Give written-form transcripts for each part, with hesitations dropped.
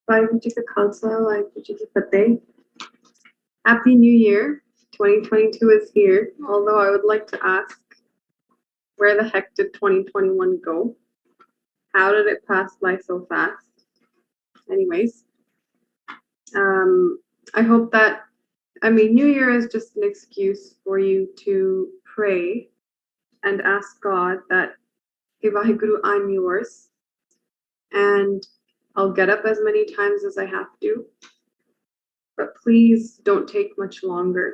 ਵਾਹਿਗੁਰੂ ਜੀ ਕਾ ਖਾਲਸਾ ਵਾਹਿਗੁਰੂ ਜੀ ਕੀ ਫਤਿਹ. Happy New Year. 2022 is here, although I would like to ask, where the heck did 2021 go? How did it pass by so fast? Anyways, I hope that, New Year is just an excuse for you to pray and ask God that, "Hey, Vaheguru, I'm yours, and I'll get up as many times as I have to, but please don't take much longer.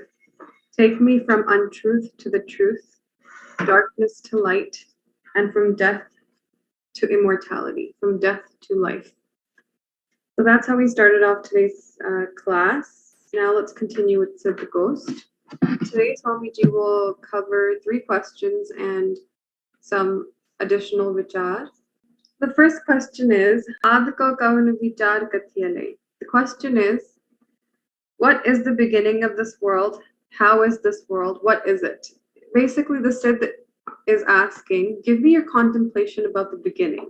Take me from untruth to the truth, darkness to light, and from death to immortality, from death to life." So that's how we started off today's class. Now let's continue with Sidh the Ghost. Today, Swamiji will cover 3 questions and some additional vichar. The first question is, Aad ko kavan vichar kathiyale? The question is, what is the beginning of this world? How is this world? What is it? Basically, the Sidh is asking, give me your contemplation about the beginning.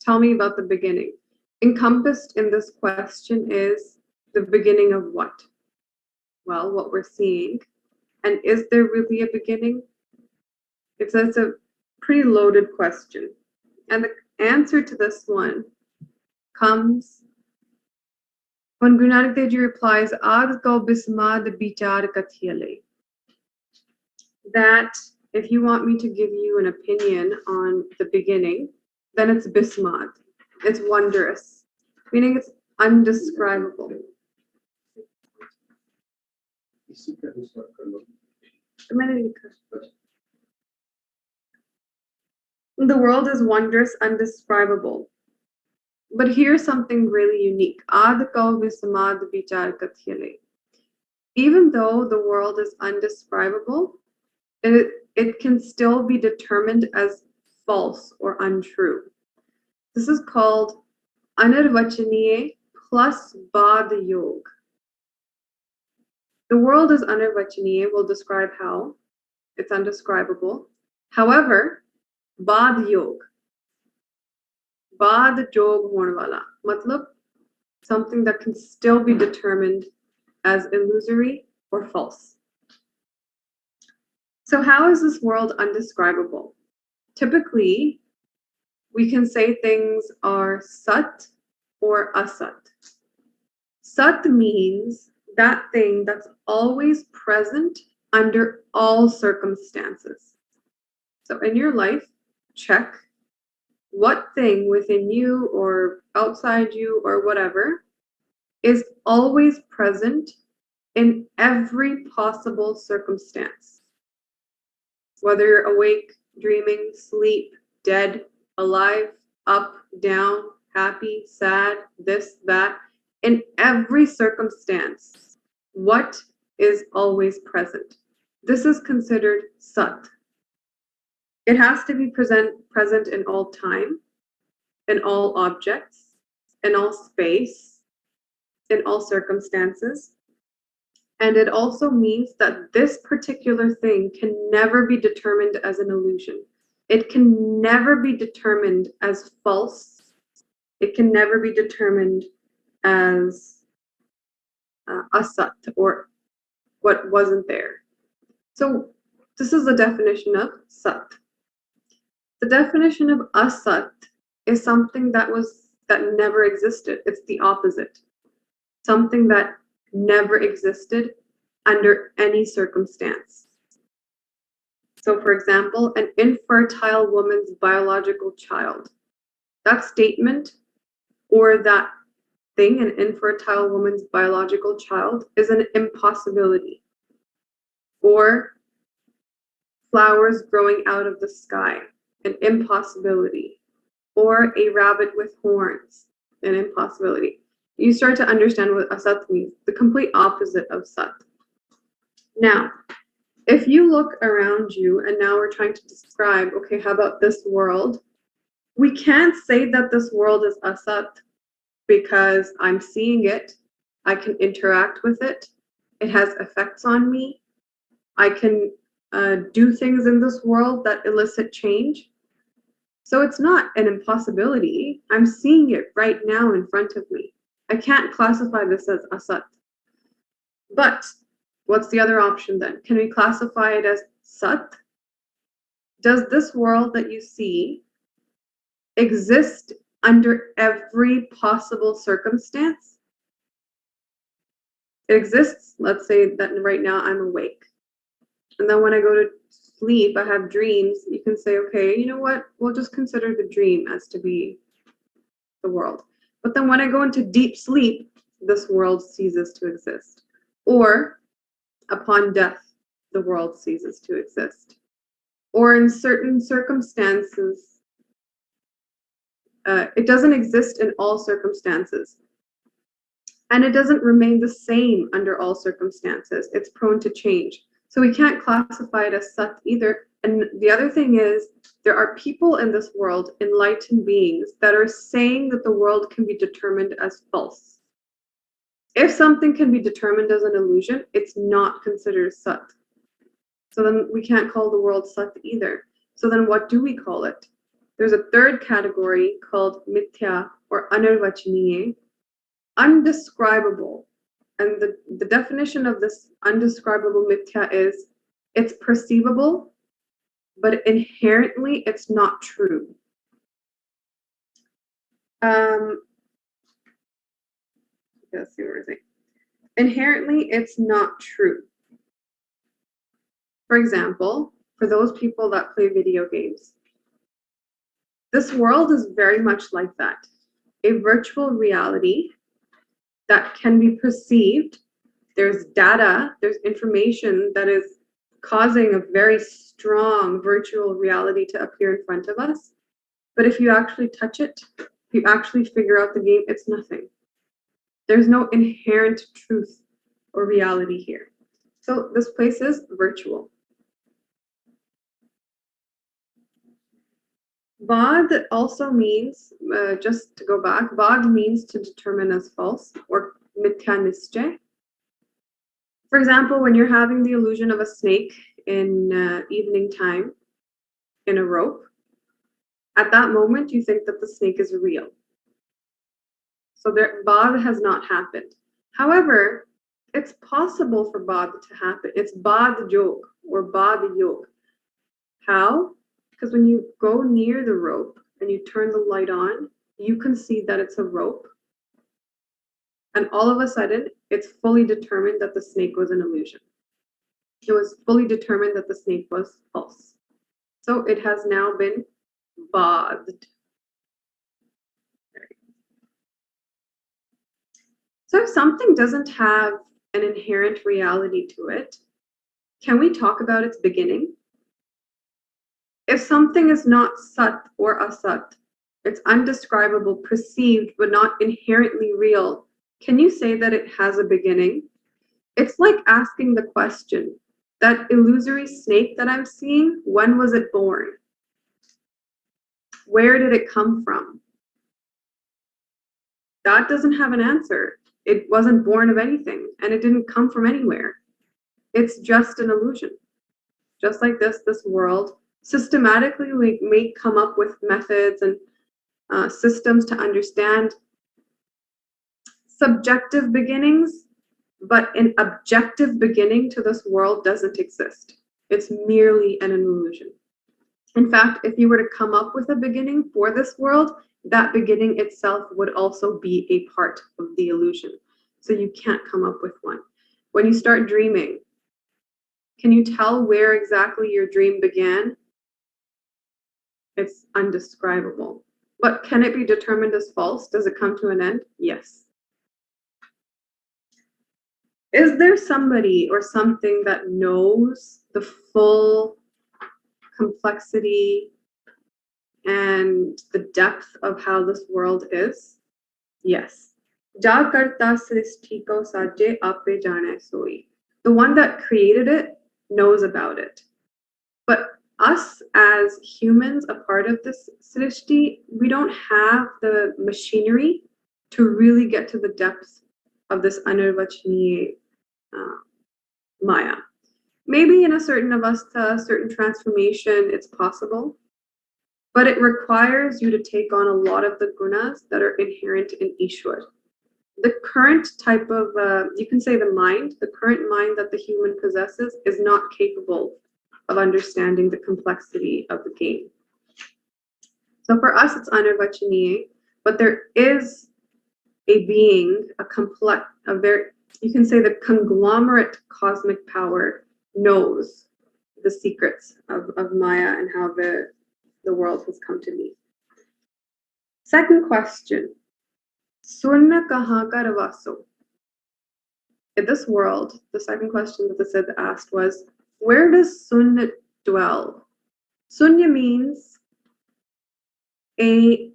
Tell me about the beginning. Encompassed in this question is the beginning of what? Well, what we're seeing. And is there really a beginning? It's a pretty loaded question. And the answer to this one comes when Guru Nanak Dev Ji replies, Aad ko bismad bichar kathiyale. That if you want me to give you an opinion on the beginning, then it's bismad. It's wondrous, meaning it's undescribable. The world is wondrous, undescribable. But here's something really unique. Even though the world is undescribable, it can still be determined as false or untrue. This is called Anirvachaniye plus Bad Yog. The world is Anirvachaniye, we'll describe how. It's undescribable. However, Bad Yog. Bad Jog hone wala. Matlab, something that can still be determined as illusory or false. So how is this world undescribable? Typically, we can say things are sat or asat. Sat means that thing that's always present under all circumstances. So in your life, check what thing within you or outside you or whatever is always present in every possible circumstance. Whether you're awake, dreaming, asleep, dead, alive, up, down, happy, sad, this, that, in every circumstance, what is always present? This is considered sat. It has to be present in all time, in all objects, in all space, in all circumstances. And it also means that this particular thing can never be determined as an illusion. It can never be determined as false. It can never be determined as asat, or what wasn't there. So this is the definition of sat. The definition of asat is something that never existed. It's the opposite. Something that never existed under any circumstance. So for example, an infertile woman's biological child. That statement or that thing, an infertile woman's biological child, is an impossibility. Or flowers growing out of the sky, an impossibility. Or a rabbit with horns, an impossibility. You start to understand what asat means, the complete opposite of sat. Now, if you look around you, and now we're trying to describe, okay, how about this world? We can't say that this world is asat because I'm seeing it, I can interact with it, it has effects on me, I can do things in this world that elicit change. So it's not an impossibility. I'm seeing it right now in front of me. I can't classify this as asat. But what's the other option then? Can we classify it as sat? Does this world that you see exist under every possible circumstance? It exists. Let's say that right now I'm awake. And then when I go to sleep, I have dreams. You can say, okay, you know what? We'll just consider the dream as to be the world. But then when I go into deep sleep, this world ceases to exist. Or upon death, the world ceases to exist. Or in certain circumstances, it doesn't exist in all circumstances. And it doesn't remain the same under all circumstances. It's prone to change. So we can't classify it as sat either. And the other thing is, there are people in this world, enlightened beings, that are saying that the world can be determined as false. If something can be determined as an illusion, it's not considered sat. So then we can't call the world sat either. So then what do we call it? There's a third category called mithya or anirvachaniye, undescribable. And the definition of this undescribable mithya is it's perceivable, but inherently it's not true. Let's see what we're saying. Inherently it's not true. For example, for those people that play video games, this world is very much like that. A virtual reality that can be perceived. There's data, there's information that is causing a very strong virtual reality to appear in front of us. But if you actually touch it, if you actually figure out the game, it's nothing. There's no inherent truth or reality here. So this place is virtual. Bad also means, just to go back, bad means to determine as false or mithya nishtay. For example, when you're having the illusion of a snake in evening time in a rope, at that moment you think that the snake is real. So there, bad has not happened. However, it's possible for bad to happen. It's bad yog or bad yog. How? Because when you go near the rope and you turn the light on, you can see that it's a rope. And all of a sudden, it's fully determined that the snake was an illusion. It was fully determined that the snake was false. So it has now been badhed. So if something doesn't have an inherent reality to it, can we talk about its beginning? If something is not sat or asat, it's undescribable, perceived, but not inherently real, can you say that it has a beginning? It's like asking the question, that illusory snake that I'm seeing, when was it born? Where did it come from? That doesn't have an answer. It wasn't born of anything, and it didn't come from anywhere. It's just an illusion. Just like this world, systematically we may come up with methods and systems to understand subjective beginnings, but an objective beginning to this world doesn't exist. It's merely an illusion. In fact, if you were to come up with a beginning for this world, that beginning itself would also be a part of the illusion. So you can't come up with one. When you start dreaming, can you tell where exactly your dream began? It's undescribable. But can it be determined as false? Does it come to an end? Yes. Is there somebody or something that knows the full complexity and the depth of how this world is? Yes. Ja karta srishti ko sajje ape jane soi. The one that created it knows about it. But us as humans, a part of this srishti, we don't have the machinery to really get to the depth of this anirvachaniye maya. Maybe in a certain avastha, certain transformation, it's possible, but it requires you to take on a lot of the gunas that are inherent in Ishwar. the current type of, you can say the current mind that the human possesses is not capable of understanding the complexity of the game. So for us, it's anirvachaniye, but there is a being, you can say the conglomerate cosmic power knows the secrets of Maya and how the world has come to be. Second question, Sunna kahan ka ravaso? In this world, the second question that the Sidh asked was, where does Sunya dwell? Sunya means a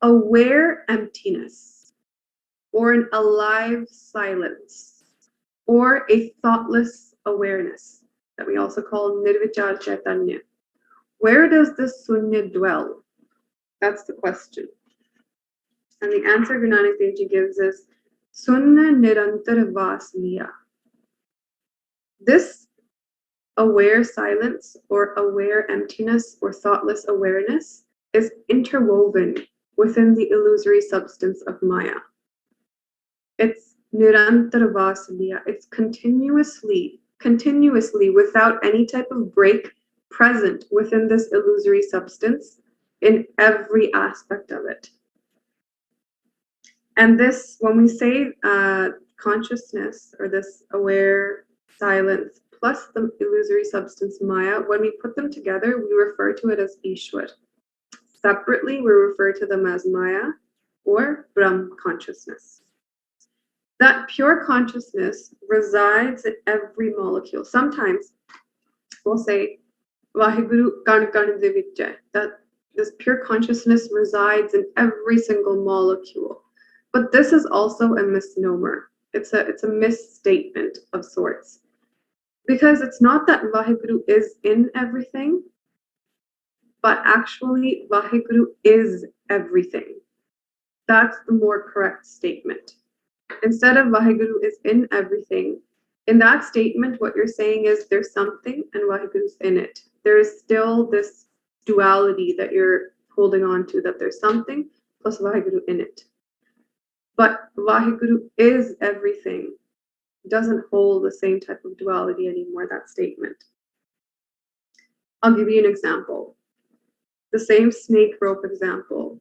aware emptiness, or an alive silence, or a thoughtless awareness that we also call nirvichar chaitanya. Where does this Sunya dwell? That's the question. And the answer Guru Nanak Dev Ji gives is Sunna Nirantar Vasliya. This aware silence or aware emptiness or thoughtless awareness is interwoven within the illusory substance of Maya. It's Nirantar Vasliya. It's continuously without any type of break present within this illusory substance in every aspect of it. And this, when we say consciousness or this aware silence plus the illusory substance Maya, when we put them together, we refer to it as Ishwar. Separately, we refer to them as Maya or Brahm consciousness. That pure consciousness resides in every molecule. Sometimes we'll say, Vaheguru Kan Kan de vich hai, that this pure consciousness resides in every single molecule. But this is also a misnomer. It's a misstatement of sorts. Because it's not that Vaheguru is in everything, but actually Vaheguru is everything. That's the more correct statement. Instead of Vaheguru is in everything, in that statement, what you're saying is there's something and Vaheguru's in it. There is still this duality that you're holding on to, that there's something plus Vaheguru in it. But Vaheguru is everything doesn't hold the same type of duality anymore, that statement. I'll give you an example. The same snake rope example.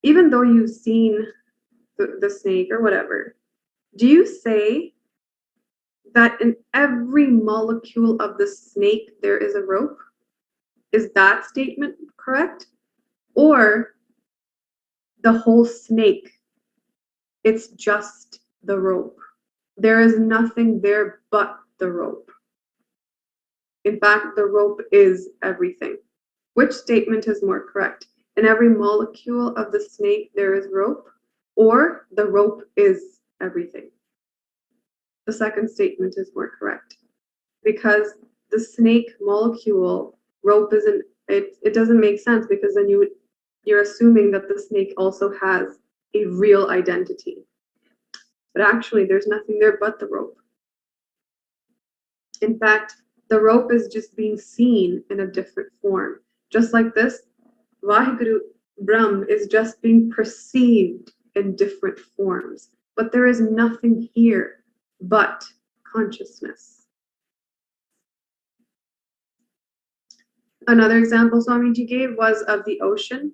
Even though you've seen the snake or whatever, do you say that in every molecule of the snake there is a rope? Is that statement correct? Or the whole snake, it's just the rope? There is nothing there but the rope. In fact, the rope is everything. Which statement is more correct? In every molecule of the snake there is rope, or the rope is everything? The second statement is more correct, because the snake molecule, rope isn't, it doesn't make sense, because then you're assuming that the snake also has a real identity. But actually, there's nothing there but the rope. In fact, the rope is just being seen in a different form. Just like this, Vaheguru Brahm is just being perceived in different forms. But there is nothing here but consciousness. Another example Swamiji gave was of the ocean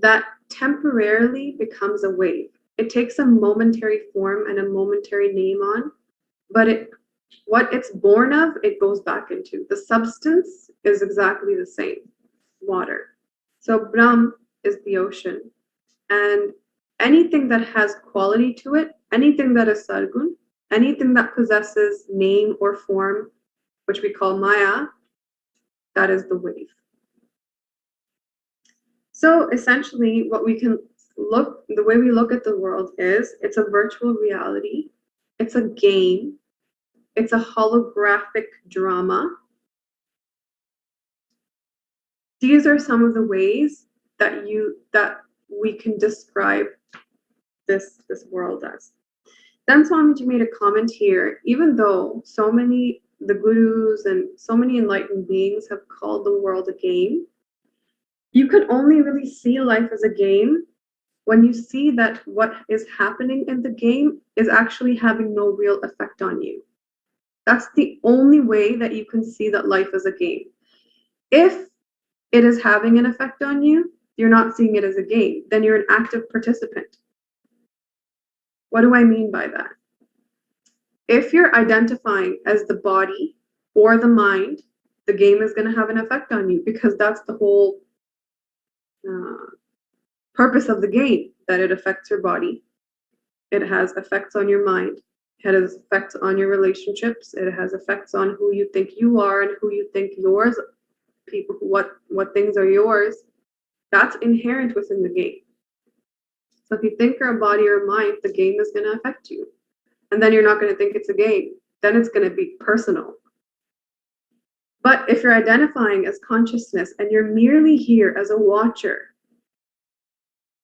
that temporarily becomes a wave. It takes a momentary form and a momentary name on, but what it's born of, it goes back into. The substance is exactly the same, water. So Brahm is the ocean, and anything that has quality to it, anything that is sargun, anything that possesses name or form, which we call Maya, that is the wave. So essentially, the way we look at the world is, it's a virtual reality, it's a game, it's a holographic drama. These are some of the ways that we can describe this world as. Then Swamiji made a comment here, even though the gurus and so many enlightened beings have called the world a game, you can only really see life as a game when you see that what is happening in the game is actually having no real effect on you. That's the only way that you can see that life is a game. If it is having an effect on you, you're not seeing it as a game. Then you're an active participant. What do I mean by that? If you're identifying as the body or the mind, the game is going to have an effect on you because that's the whole purpose of the game, that it affects your body. It has effects on your mind. It has effects on your relationships. It has effects on who you think you are and who you think yours, people, what things are yours. That's inherent within the game. So if you think you're a body or a mind, the game is going to affect you. And then you're not going to think it's a game. Then it's going to be personal. But if you're identifying as consciousness and you're merely here as a watcher,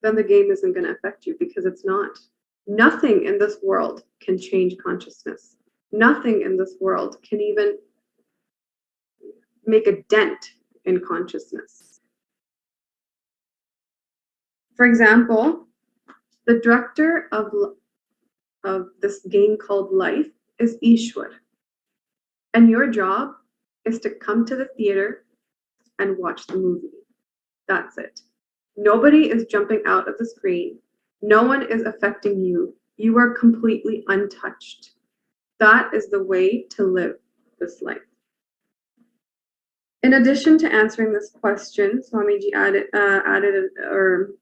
then the game isn't going to affect you because it's not. Nothing in this world can change consciousness. Nothing in this world can even make a dent in consciousness. For example, the director of this game called life is Ishwar. And your job is to come to the theater and watch the movie. That's it. Nobody is jumping out of the screen. No one is affecting you. You are completely untouched. That is the way to live this life. In addition to answering this question, Swamiji added or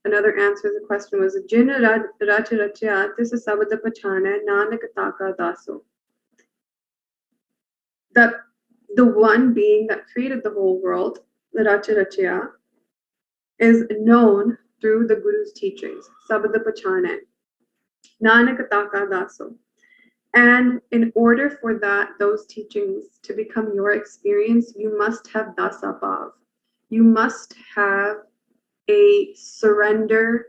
another answer to the question was Jin Raj Rachya Tis Sabda Pachana Nanak Taka Daso. That the one being that created the whole world, the Rachya, is known through the Guru's teachings, Sabda Pachana, Nanak Taka Daso. And in order for those teachings to become your experience, you must have Dasa Bhav. You must have a surrender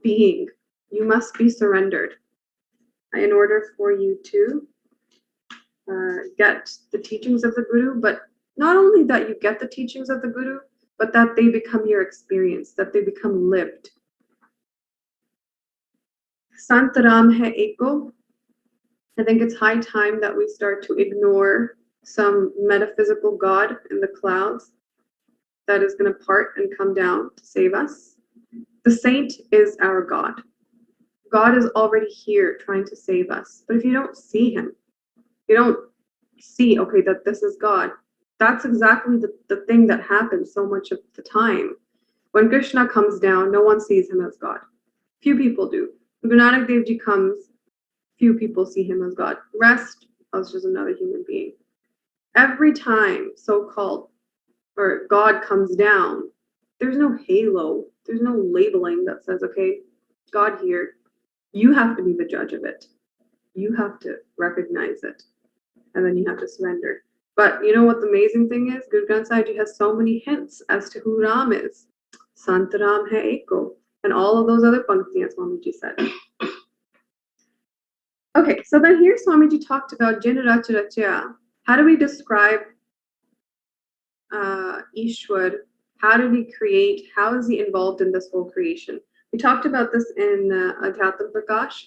being. You must be surrendered in order for you to get the teachings of the Guru. But not only that you get the teachings of the Guru, but that they become your experience, that they become lived. Sant Ram Hai Eko. I think it's high time that we start to ignore some metaphysical God in the clouds that is going to part and come down to save us. The saint is our God. God is already here trying to save us. But if you don't see him, you don't see, okay, that this is God. That's exactly the thing that happens so much of the time. When Krishna comes down, no one sees him as God. Few people do. When Guru Nanak Dev Ji comes, few people see him as God. Rest is just another human being. Every time so-called or God comes down, there's no halo. There's no labeling that says, okay, God here. You have to be the judge of it. You have to recognize it. And then you have to surrender. But you know what the amazing thing is? Guru Granth Sahib Ji has so many hints as to who Ram is. Sant Ram Hai Eko. And all of those other panktiyas Swamiji said. Okay, so then here Swamiji talked about Jin Racha Rachya. How do we describe Ishwar? How did he create? How is he involved in this whole creation? We talked about this in Adhyatma Prakash.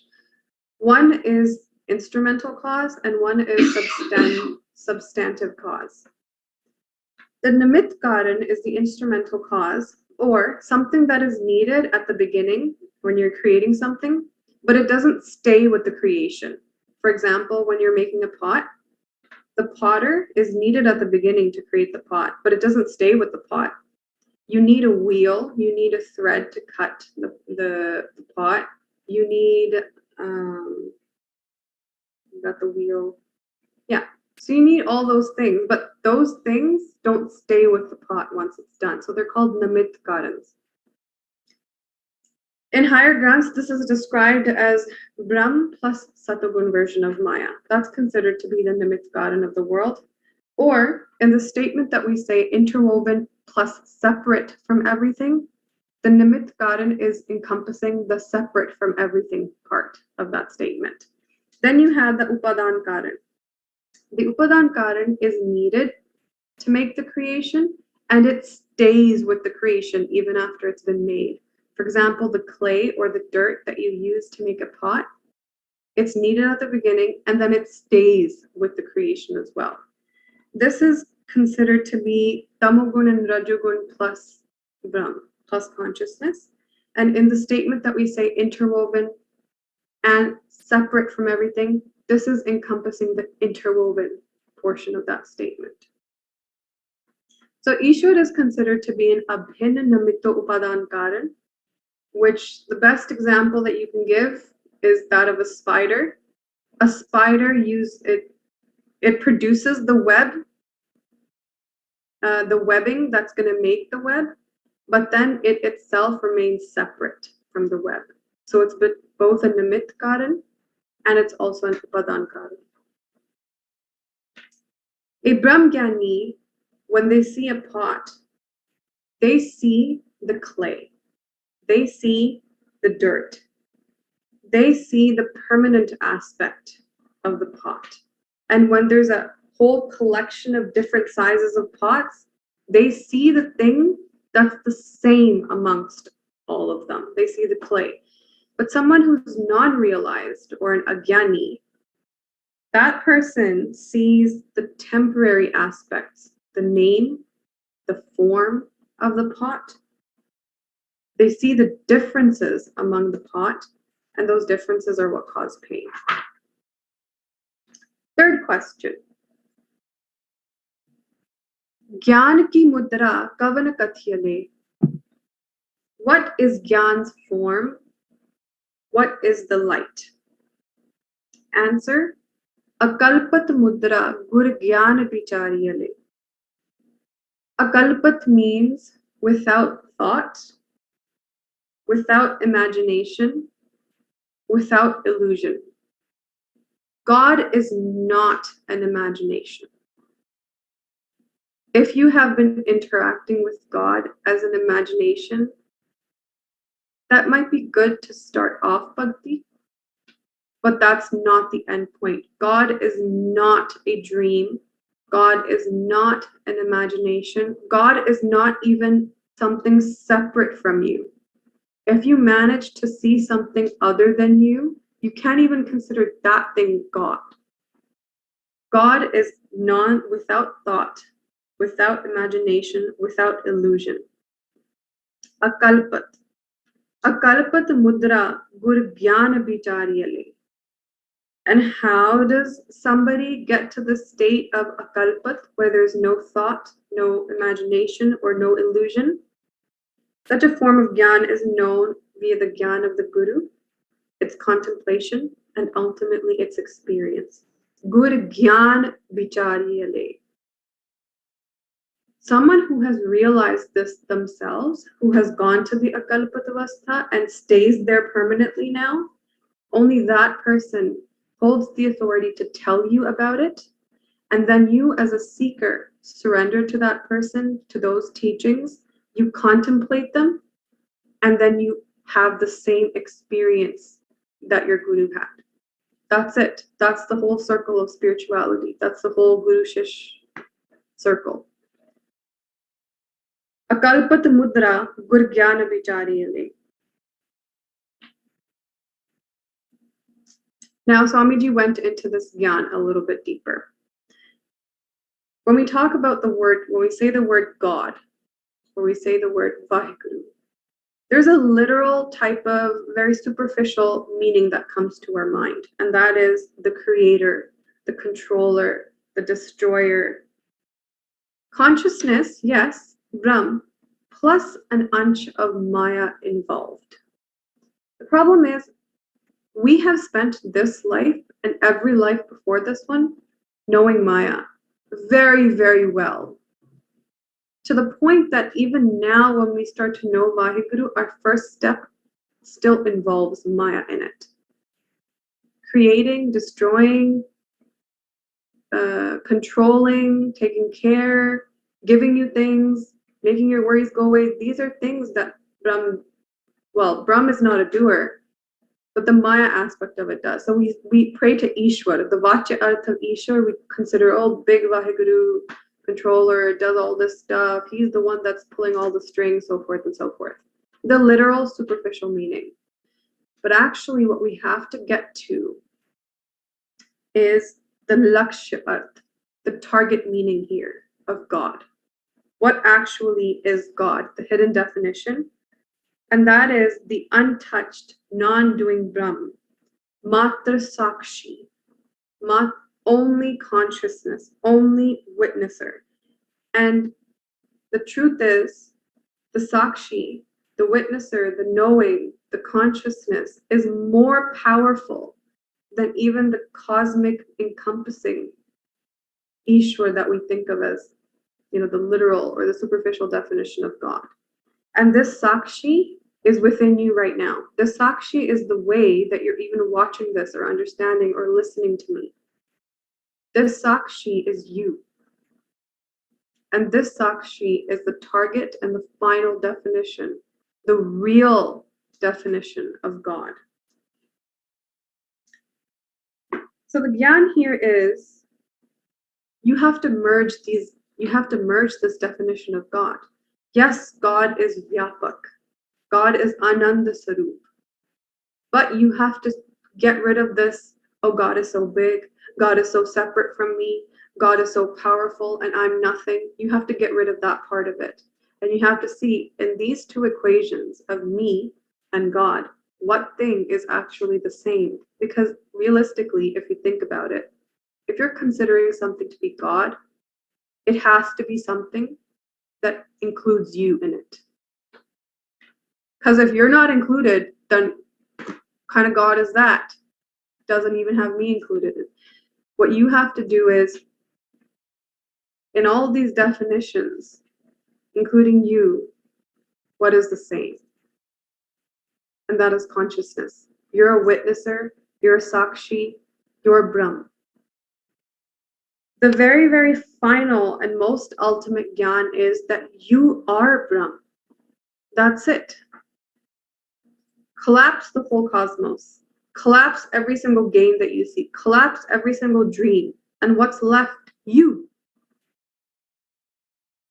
One is instrumental cause and one is substantive cause. The Nimit Karan is the instrumental cause, or something that is needed at the beginning when you're creating something, but it doesn't stay with the creation. For example, when you're making a pot, the potter is needed at the beginning to create the pot, but it doesn't stay with the pot. You need a wheel, you need a thread to cut the pot. You need, got the wheel. Yeah, so you need all those things, but those things don't stay with the pot once it's done. So they're called Namit Karans. In higher granths, this is described as Brahm plus Satagun version of Maya. That's considered to be the Nimit Karan of the world. Or in the statement that we say interwoven plus separate from everything, the Nimit Karan is encompassing the separate from everything part of that statement. Then you have the Upadan Karan. The Upadan Karan is needed to make the creation, and it's stays with the creation even after it's been made. For example, the clay or the dirt that you use to make a pot, it's needed at the beginning and then it stays with the creation as well. This is considered to be Tamogun and Rajogun plus Brahm, plus consciousness. And in the statement that we say interwoven and separate from everything, this is encompassing the interwoven portion of that statement. So Ishwar is considered to be an Abhinna Namitto Upadan Karan, which the best example that you can give is that of a spider. A spider it produces the web, the webbing that's going to make the web, but then it itself remains separate from the web. So it's both a Nimit Karan and it's also an Upadan Karan. A Brahmgyani, when they see a pot, they see the clay, they see the dirt, they see the permanent aspect of the pot. And when there's a whole collection of different sizes of pots, they see the thing that's the same amongst all of them. They see the clay. But someone who's non-realized or an agyani, that person sees the temporary aspects, the name, the form of the pot. They see the differences among the pot, and those differences are what cause pain. Third question. Gyan ki mudra kavan kathyale. What is Gyan's form? What is the light? Answer. Akalpat mudra gur gyan bichariyale. Akalpat means without thought, without imagination, without illusion. God is not an imagination. If you have been interacting with God as an imagination, that might be good to start off bhakti, but that's not the end point. God is not a dream. God is not an imagination. God is not even something separate from you. If you manage to see something other than you, you can't even consider that thing God. God is without thought, without imagination, without illusion. Akalpat. Akalpat mudra gur jnana bichariyale. And how does somebody get to the state of akalpat, where there's no thought, no imagination, or no illusion? Such a form of gyan is known via the gyan of the guru, its contemplation, and ultimately its experience. Gur gyan bichariyale. Someone who has realized this themselves, who has gone to the akalpatavastha and stays there permanently now, only that person holds the authority to tell you about it, and then you as a seeker surrender to that person, to those teachings, you contemplate them, and then you have the same experience that your guru had. That's it. That's the whole circle of spirituality. That's the whole Guru Shish circle. Akalpat mudra gur jnana bichariyale. Now, Swamiji went into this gyan a little bit deeper. When we talk about when we say the word God, or we say the word Vaheguru, there's a literal type of very superficial meaning that comes to our mind, and that is the creator, the controller, the destroyer. Consciousness, yes, Brahm, plus an ansh of Maya involved. The problem is, we have spent this life and every life before this one knowing Maya very, very well. To the point that even now when we start to know Vaheguru, our first step still involves Maya in it. Creating, destroying, controlling, taking care, giving you things, making your worries go away. These are things that Brahm is not a doer, but the Maya aspect of it does. So we pray to Ishwar. The Vachya Arth of Ishwar, we consider, big Vaheguru, controller, does all this stuff. He's the one that's pulling all the strings, so forth and so forth. The literal superficial meaning. But actually what we have to get to is the lakshya arth, the target meaning here of God. What actually is God, the hidden definition? And that is the untouched, non-doing Brahm, matra sakshi, only consciousness, only witnesser. And the truth is, the sakshi, the witnesser, the knowing, the consciousness is more powerful than even the cosmic encompassing Ishwar that we think of as, the literal or the superficial definition of God. And this sakshi is within you right now. The sakshi is the way that you're even watching this or understanding or listening to me. This sakshi is you. And this sakshi is the target and the final definition, the real definition of God. So the gyan here is you have to merge this definition of God. Yes, God is Vyapak. God is Ananda Sarup. But you have to get rid of this, oh, God is so big, God is so separate from me, God is so powerful and I'm nothing. You have to get rid of that part of it. And you have to see in these two equations of me and God, what thing is actually the same? Because realistically, if you think about it, if you're considering something to be God, it has to be something that includes you in it. Because if you're not included, then kind of God is that? Doesn't even have me included. What you have to do is, in all of these definitions, including you, what is the same? And that is consciousness. You're a witnesser, you're a sakshi, you're Brahm. The very, very final and most ultimate gyan is that you are Brahm. That's it. Collapse the whole cosmos. Collapse every single game that you see. Collapse every single dream. And what's left? You.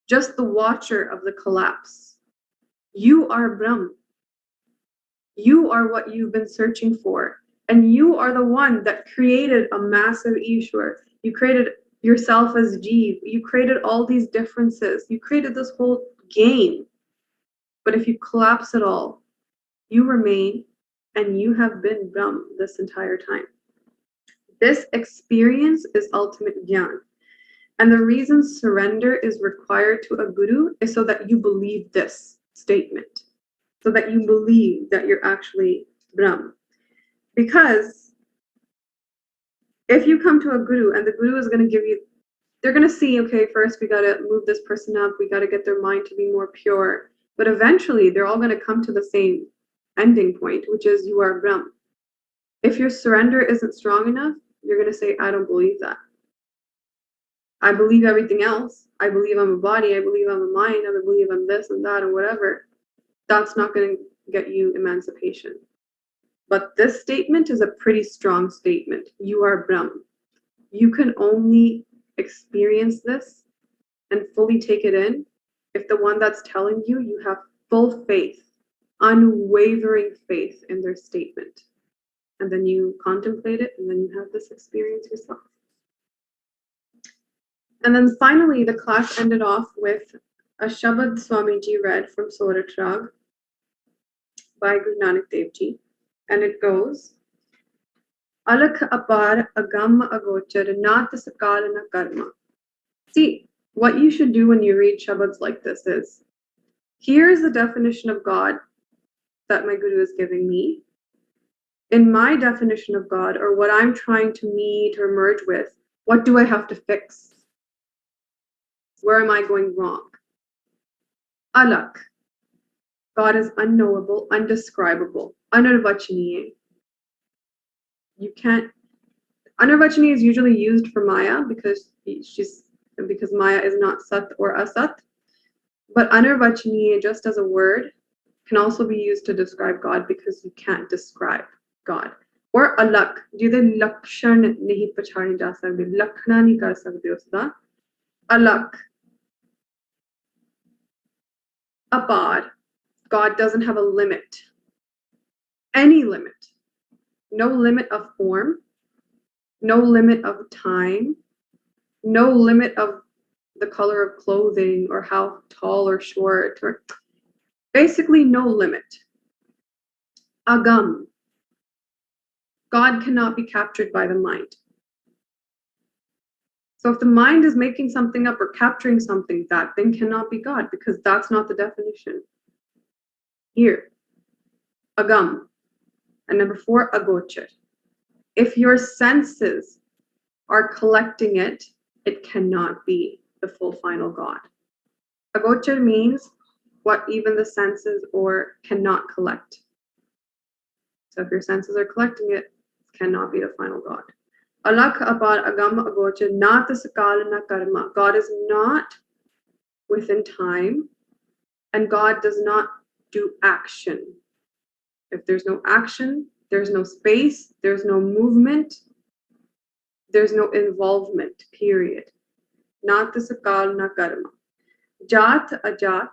Just the watcher of the collapse. You are Brahm. You are what you've been searching for. And you are the one that created a massive Ishwar. You created yourself as Jeev. You created all these differences. You created this whole game. But if you collapse it all, you remain and you have been Brahm this entire time. This experience is ultimate Gyan. And the reason surrender is required to a guru is so that you believe this statement. So that you believe that you're actually Brahm. Because if you come to a guru and the guru is going to give you, they're going to see, okay, first we got to move this person up. We got to get their mind to be more pure. But eventually they're all going to come to the same ending point, which is you are Brahm. If your surrender isn't strong enough, you're going to say, I don't believe that. I believe everything else. I believe I'm a body. I believe I'm a mind. I believe I'm this and that and whatever. That's not going to get you emancipation. But this statement is a pretty strong statement. You are Brahm. You can only experience this and fully take it in if the one that's telling you, you have full faith, unwavering faith in their statement. And then you contemplate it, and then you have this experience yourself. And then finally, the class ended off with a Shabad Swamiji read from Solar Trag by Guru Nanak Dev Ji. And it goes, Alakh apar agam agochar nat sakal na karma. See, what you should do when you read Shabads like this is, here's the definition of God that my Guru is giving me. In my definition of God, or what I'm trying to meet or merge with, what do I have to fix? Where am I going wrong? Alakh. God is unknowable, undescribable, anarvachaniya. You can't. Anarvachaniya is usually used for Maya because Maya is not Sat or Asat. But anarvachaniya, just as a word, can also be used to describe God because you can't describe God. Or alakh, ਜਿਹਦੇ ਲੱਛਣ ਨਹੀਂ ਪਛਾਣੇ ਜਾ ਸਕਦੇ, ਲੱਖਣਾ ਨਹੀਂ ਕਰ ਸਕਦੇ ਉਸਦਾ. Alak, apad. God doesn't have a limit. Any limit. No limit of form. No limit of time. No limit of the color of clothing or how tall or short, or basically no limit. Agam. God cannot be captured by the mind. So if the mind is making something up or capturing something, that thing cannot be God because that's not the definition. Here, agam. And number 4, agochar. If your senses are collecting it, it cannot be the full final God. Agochar means what even the senses or cannot collect. So if your senses are collecting it, it cannot be the final God. Alak apar agam agochar na tasakal na karma. God is not within time, and God does not do action. If there's no action, there's no space, there's no movement, there's no involvement, period. Not the sakal, na karma. Jat, ajat.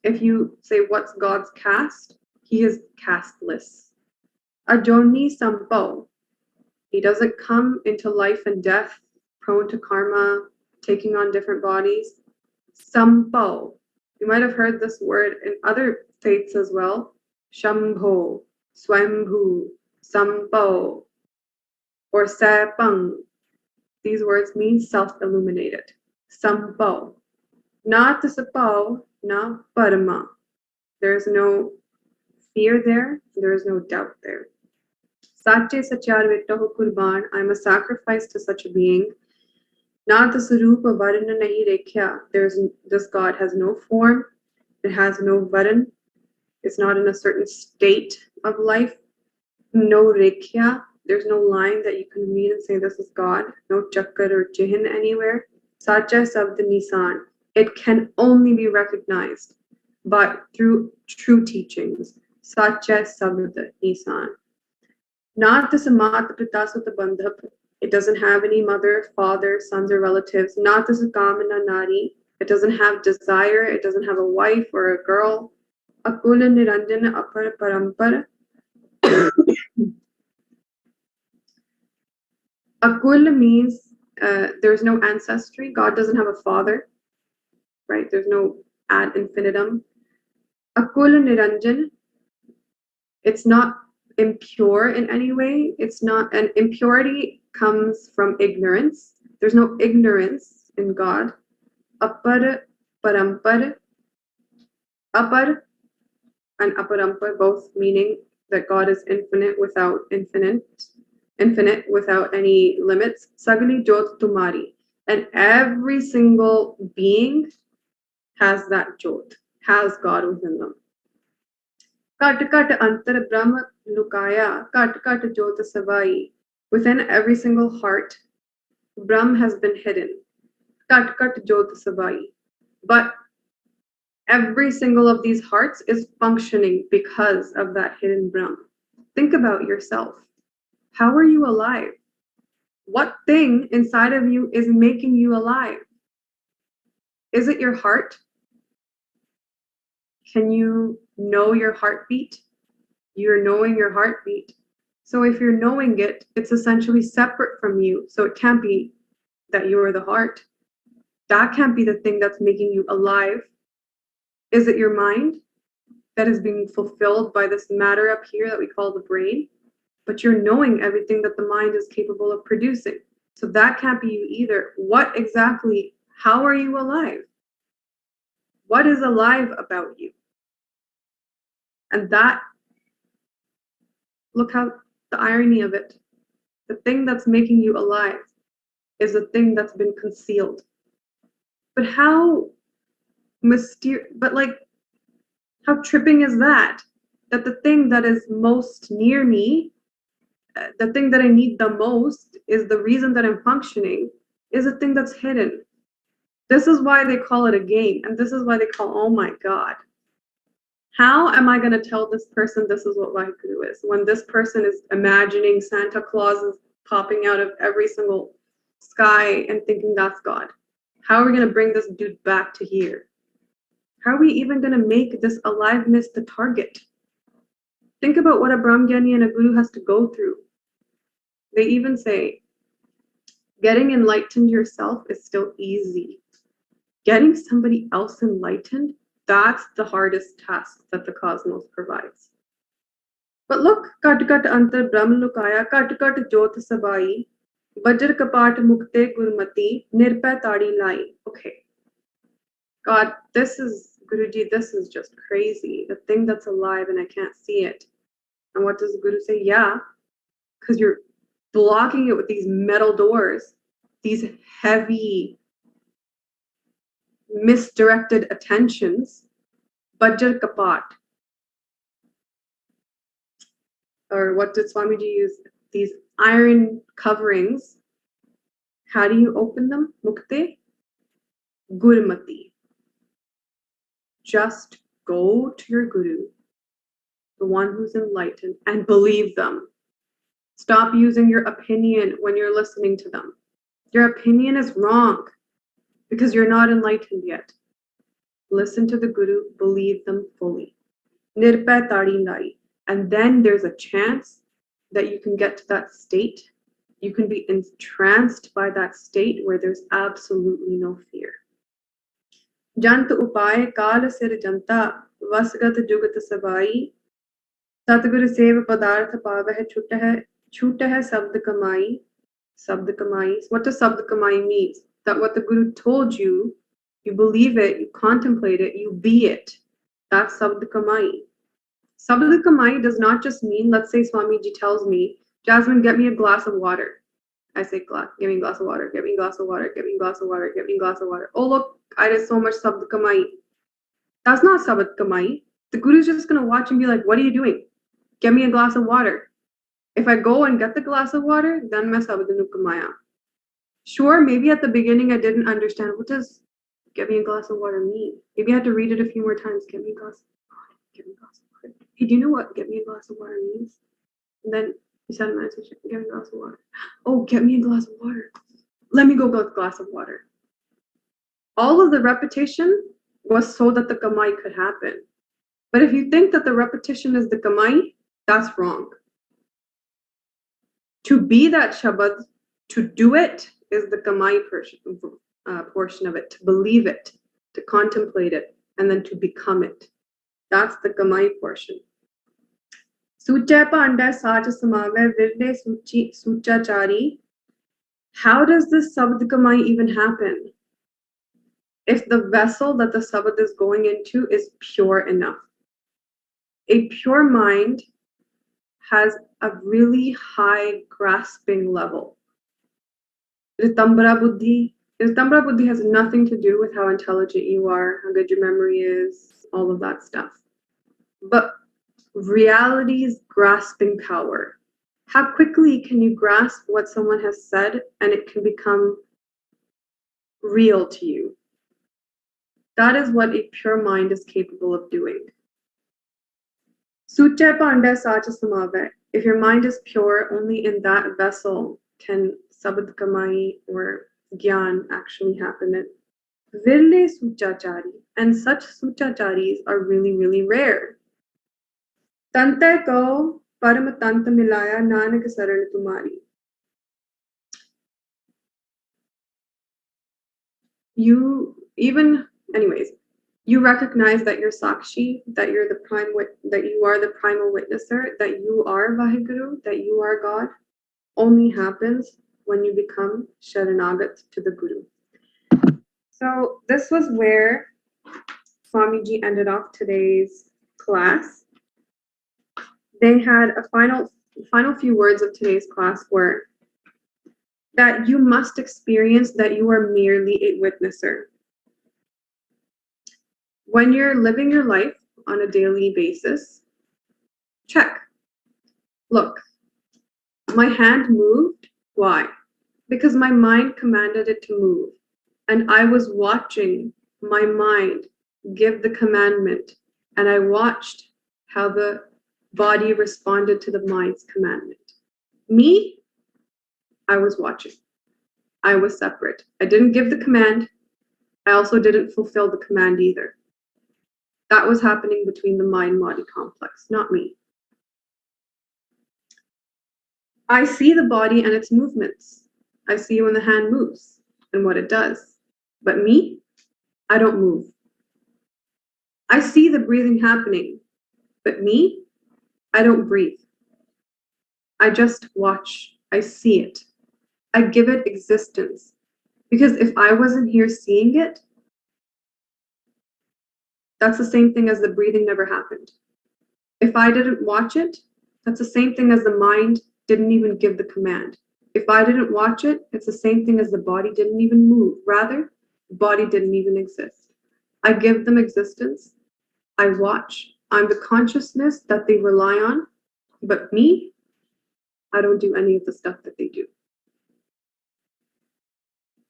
If you say what's God's caste, he is casteless. Ajoni sampo. He doesn't come into life and death, prone to karma, taking on different bodies. Sampo. You might have heard this word in other faiths as well. Shambho, Swambhu, Sampo, or Sapang. These words mean self-illuminated. Sampo. Not the Sapo, not Parama. There's no fear there, there is no doubt there. Sache Sachar Vittaho Kurban, I'm a sacrifice to such a being. Not the Sarupa Varana Nahi Rekhya. This God has no form, it has no varan, it's not in a certain state of life. No Rekhya, there's no line that you can read and say this is God. No Chakkar or Chihin anywhere. Sacha Sabd Nisan. It can only be recognized but through true teachings. Sacha Sabd Nisan. Not the Samat Pitasutta Bandhap. It doesn't have any mother, father, sons, or relatives. Not the Sakamana Nari. It doesn't have desire. It doesn't have a wife or a girl. Akula Niranjana Apar Parampara. Akul means there's no ancestry. God doesn't have a father, right? There's no ad infinitum. Akul Niranjan. It's not impure in any way. It's not, and impurity comes from ignorance. There's no ignorance in God. Apar, parampar, apar and aparampar, both meaning that God is infinite without infinite without any limits. Sagli jot tumari, and every single being has that jot, has God within them. Kat kat antar brahma lukaya, kat kat jot savai. Within every single heart, Brahm has been hidden. Kat kat jot savai. But every single of these hearts is functioning because of that hidden Brahm. Think about yourself. How are you alive? What thing inside of you is making you alive? Is it your heart? Can you know your heartbeat? You're knowing your heartbeat. So if you're knowing it, it's essentially separate from you. So it can't be that you're the heart. That can't be the thing that's making you alive. Is it your mind that is being fulfilled by this matter up here that we call the brain? But you're knowing everything that the mind is capable of producing. So that can't be you either. What exactly, how are you alive? What is alive about you? And that, look how the irony of it. The thing that's making you alive is the thing that's been concealed. But how mysterious, but like, how tripping is that? That the thing that is most near me, the thing that I need the most, is the reason that I'm functioning, is a thing that's hidden. This is why they call it a game, and this is why they call, oh my God. How am I going to tell this person this is what Vaheguru is when this person is imagining Santa Claus is popping out of every single sky and thinking that's God? How are we going to bring this dude back to here? How are we even going to make this aliveness the target? Think about what a Brahmgyani and a guru has to go through. They even say, getting enlightened yourself is still easy. Getting somebody else enlightened, that's the hardest task that the cosmos provides. But look, kat kat antar Brahm lukaya, kat kat jyot sabai, Bajr kapat mukte gurmati, nirpay tadi lai. Okay. God, this is, Guruji, this is just crazy. The thing that's alive and I can't see it. And what does the Guru say? Yeah, because you're blocking it with these metal doors, these heavy, misdirected attentions. Bajr kapat. Or what did Swamiji use? These iron coverings. How do you open them? Mukte gurmati. Just go to your Guru, the one who's enlightened, and believe them. Stop using your opinion when you're listening to them. Your opinion is wrong because you're not enlightened yet. Listen to the Guru, believe them fully. Nirpay tadi lai. And then there's a chance that you can get to that state. You can be entranced by that state where there's absolutely no fear. Jant upay kal sir janta vasgat jugat sabai Satguru sev padarth pavah chutah sabd kamai. Sabd kamai. What does sabd kamai mean? That what the Guru told you, you believe it, you contemplate it, you be it. That's sabd kamai. Sabd kamai does not just mean, let's say Swamiji tells me, Jasmine, get me a glass of water. I say, give me a glass of water, get me a glass of water, get me a glass of water, get me a glass of water. Oh look, I did so much sabd kamai. That's not sabd kamai. The Guru's just going to watch and be like, what are you doing? Get me a glass of water. If I go and get the glass of water, then main sabd nu kamaya. Sure, maybe at the beginning I didn't understand what does get me a glass of water mean. Maybe I had to read it a few more times. Get me a glass of water. Get me a glass of water. Hey, do you know what get me a glass of water means? And then you send a message, get me a glass of water. Oh, get me a glass of water. Let me go get a glass of water. All of the repetition was so that the kamai could happen. But if you think that the repetition is the kamai, that's wrong. To be that Shabad, to do it is the kamai portion of it, to believe it, to contemplate it, and then to become it. That's the kamai portion. Sucha panda sacha samave virde suchachari. How does this sabd kamai even happen? If the vessel that the sabd is going into is pure enough. A pure mind has a really high grasping level. Ritambra buddhi has nothing to do with how intelligent you are, how good your memory is, all of that stuff. But reality's grasping power. How quickly can you grasp what someone has said and it can become real to you? That is what a pure mind is capable of doing. Sucha panda sacha samave. If your mind is pure, only in that vessel can sabad kamai or gyan actually happen. Virle suchachari. And such suchacharis are really, really rare. Tante ko param tanta milaya nanak saran tumari. You recognize that you're Sakshi, that you're that you are the primal witnesser, that you are Vaheguru, that you are God, only happens when you become Sharanagat to the Guru. So this was where Swamiji ended off today's class. They had a final few words of today's class were that you must experience that you are merely a witnesser. When you're living your life on a daily basis, check. Look, my hand moved. Why? Because my mind commanded it to move. And I was watching my mind give the commandment. And I watched how the body responded to the mind's commandment. Me, I was watching. I was separate. I didn't give the command. I also didn't fulfill the command either. That was happening between the mind-body complex, not me. I see the body and its movements. I see when the hand moves and what it does. But me, I don't move. I see the breathing happening. But me, I don't breathe. I just watch. I see it. I give it existence. Because if I wasn't here seeing it, that's the same thing as the breathing never happened. If I didn't watch it, that's the same thing as the mind didn't even give the command. If I didn't watch it, it's the same thing as the body didn't even move. Rather, the body didn't even exist. I give them existence. I watch. I'm the consciousness that they rely on. But me, I don't do any of the stuff that they do.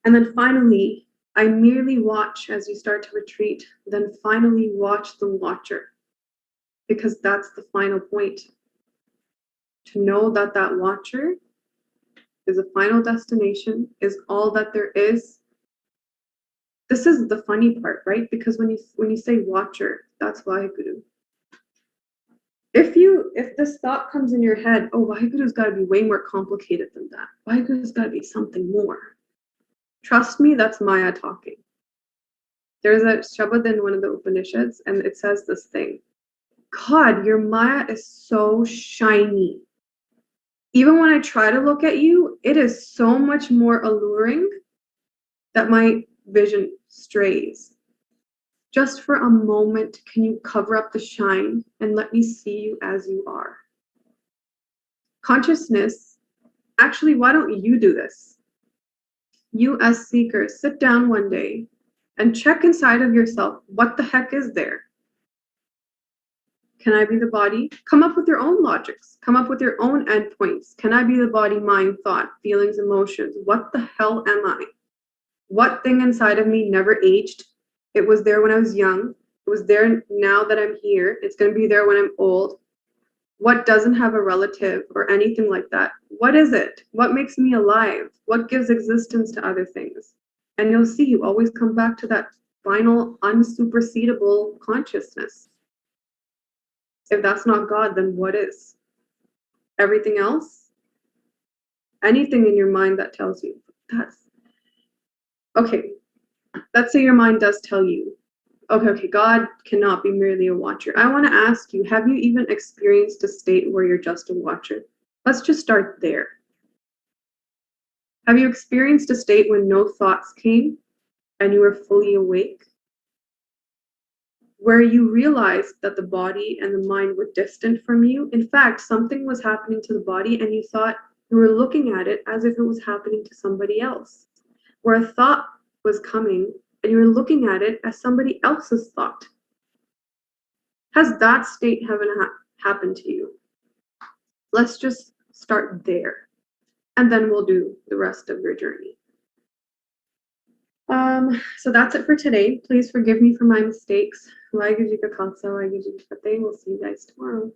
And then finally, I merely watch as you start to retreat, then finally watch the watcher. Because that's the final point. To know that that watcher is a final destination, is all that there is. This is the funny part, right? Because when you say watcher, that's Waheguru. If this thought comes in your head, oh, Waheguru's got to be way more complicated than that. Waheguru's got to be something more. Trust me, that's Maya talking. There's a Shabad in one of the Upanishads, and it says this thing. God, your Maya is so shiny. Even when I try to look at you, it is so much more alluring that my vision strays. Just for a moment, can you cover up the shine and let me see you as you are? Consciousness, actually, why don't you do this? You as seeker, sit down one day and check inside of yourself. What the heck is there? Can I be the body? Come up with your own logics. Come up with your own endpoints. Can I be the body, mind, thought, feelings, emotions? What the hell am I? What thing inside of me never aged? It was there when I was young. It was there now that I'm here. It's going to be there when I'm old. What doesn't have a relative or anything like that? What is it? What makes me alive? What gives existence to other things? And you'll see you always come back to that final unsupersedable consciousness. If that's not God, then what is? Everything else? Anything in your mind that tells you that's okay. Let's say your mind does tell you, okay, God cannot be merely a watcher. I want to ask you, have you even experienced a state where you're just a watcher? Let's just start there. Have you experienced a state when no thoughts came and you were fully awake? Where you realized that the body and the mind were distant from you. In fact, something was happening to the body and you thought you were looking at it as if it was happening to somebody else. Where a thought was coming and you were looking at it as somebody else's thought. Has that state happened to you? Let's just start there, and then we'll do the rest of your journey. So that's it for today. Please forgive me for my mistakes. We'll see you guys tomorrow.